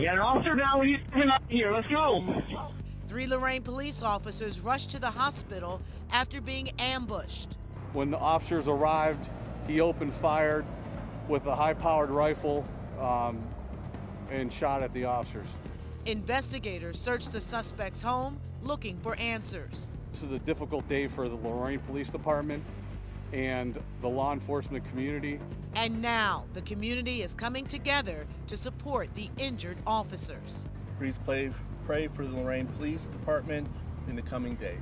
We got an officer now. He's coming up here. Let's go. 3 Lorain police officers rushed to the hospital after being ambushed. When the officers arrived, he opened fire with a high-powered rifle and shot at the officers. Investigators searched the suspect's home looking for answers. This is a difficult day for the Lorain Police Department and the law enforcement community. And now the community is coming together to support the injured officers. Please pray for the Lorain Police Department in the coming days.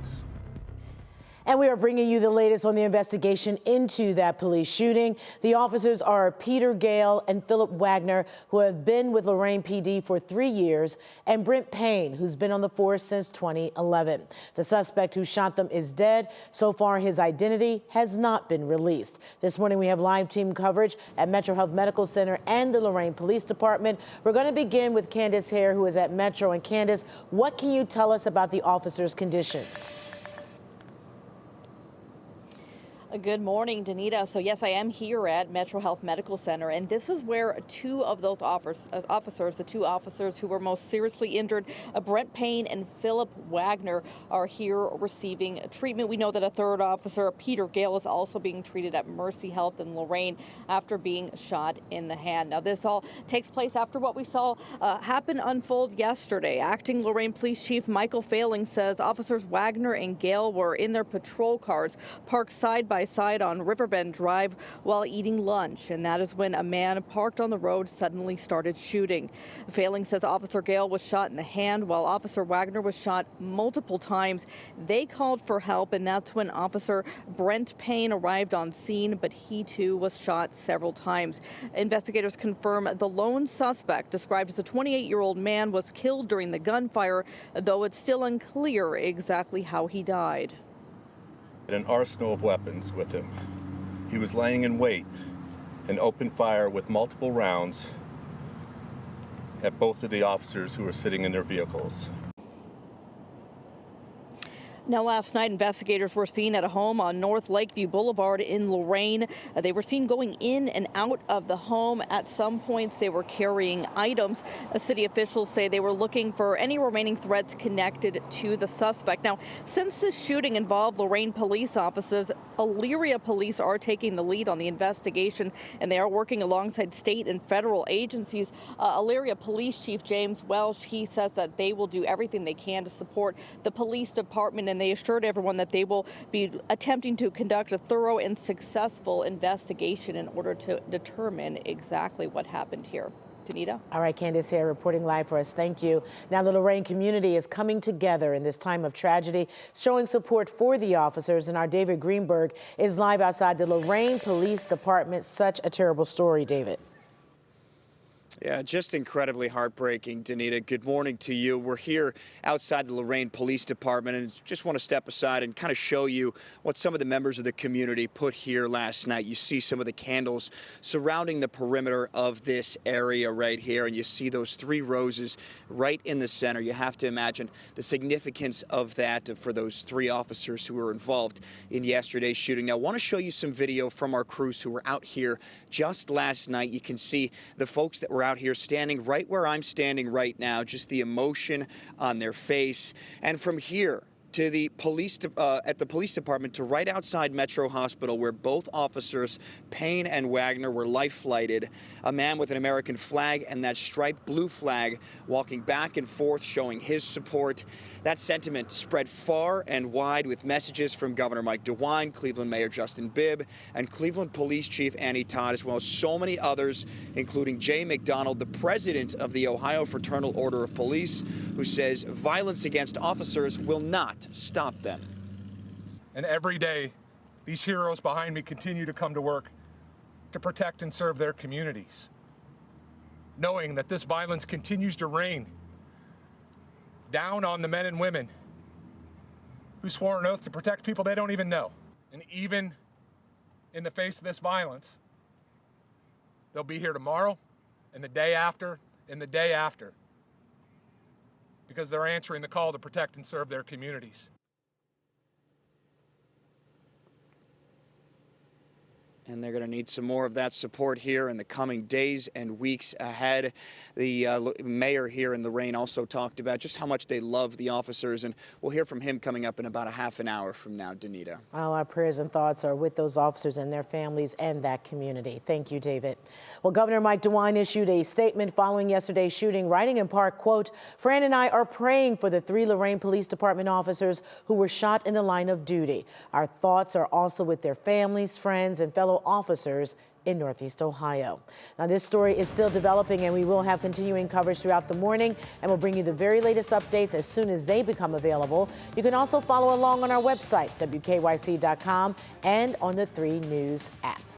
And we are bringing you the latest on the investigation into that police shooting. The officers are Peter Gale and Phillip Wagner, who have been with Lorain PD for 3 years, and Brent Payne, who's been on the force since 2011. The suspect who shot them is dead. So far, his identity has not been released. This morning, we have live team coverage at MetroHealth Medical Center and the Lorain Police Department. We're going to begin with Candace Hare, who is at Metro. And Candace, what can you tell us about the officers' conditions? Good morning, Danita. So yes, I am here at MetroHealth Medical Center, and this is where 2 of those officers, the 2 officers who were most seriously injured, Brent Payne and Phillip Wagner, are here receiving treatment. We know that a 3rd officer, Peter Gale, is also being treated at Mercy Health in Lorain after being shot in the hand. Now, this all takes place after what we saw unfold yesterday. Acting Lorain Police Chief Michael Phillip says officers Wagner and Gale were in their patrol cars parked side by side on Riverbend Drive while eating lunch, and that is when a man parked on the road suddenly started shooting. Phillip says Officer Gale was shot in the hand while Officer Wagner was shot multiple times. They called for help, and that's when Officer Brent Payne arrived on scene, but he too was shot several times. Investigators confirm the lone suspect, described as a 28-year-old man, was killed during the gunfire, though it's still unclear exactly how he died. An arsenal of weapons with him. He was laying in wait and opened fire with multiple rounds at both of the officers who were sitting in their vehicles. Now, last night, investigators were seen at a home on North Lakeview Boulevard in Lorain. They were seen going in and out of the home. At some points, they were carrying items. City officials say they were looking for any remaining threats connected to the suspect. Now, since this shooting involved Lorain police officers, Elyria police are taking the lead on the investigation, and they are working alongside state and federal agencies. Elyria Police Chief James Welsh, he says that they will do everything they can to support the police department, and they assured everyone that they will be attempting to conduct a thorough and successful investigation in order to determine exactly what happened here. Danita? All right, Candace here reporting live for us. Thank you. Now, the Lorain community is coming together in this time of tragedy, showing support for the officers. And our David Greenberg is live outside the Lorain Police Department. Such a terrible story, David. Yeah, just incredibly heartbreaking, Danita. Good morning to you. We're here outside the Lorain Police Department and just want to step aside and kind of show you what some of the members of the community put here last night. You see some of the candles surrounding the perimeter of this area right here, and you see those 3 roses right in the center. You have to imagine the significance of that for those 3 officers who were involved in yesterday's shooting. Now, I want to show you some video from our crews who were out here just last night. You can see the folks that were out here standing right where I'm standing right now, just the emotion on their face. And from here to the police at the police department to right outside Metro Hospital, where both officers, Payne and Wagner, were life flighted. A man with an American flag and that striped blue flag walking back and forth, showing his support. That sentiment spread far and wide with messages from Governor Mike DeWine, Cleveland Mayor Justin Bibb, and Cleveland Police Chief Annie Todd, as well as so many others, including Jay McDonald, the president of the Ohio Fraternal Order of Police, who says violence against officers will not stop them. And every day, these heroes behind me continue to come to work to protect and serve their communities, knowing that this violence continues to rain down on the men and women who swore an oath to protect people they don't even know. And even in the face of this violence, they'll be here tomorrow and the day after and the day after, because they're answering the call to protect and serve their communities. And they're going to need some more of that support here in the coming days and weeks ahead. The mayor here in Lorain also talked about just how much they love the officers, and we'll hear from him coming up in about a half an hour from now, Danita. Oh, our prayers and thoughts are with those officers and their families and that community. Thank you, David. Well, Governor Mike DeWine issued a statement following yesterday's shooting, writing in part, quote, "Fran and I are praying for the 3 Lorain Police Department officers who were shot in the line of duty. Our thoughts are also with their families, friends, and fellow officers in Northeast Ohio." Now, this story is still developing, and we will have continuing coverage throughout the morning, and we'll bring you the very latest updates as soon as they become available. You can also follow along on our website, WKYC.com, and on the 3 News app.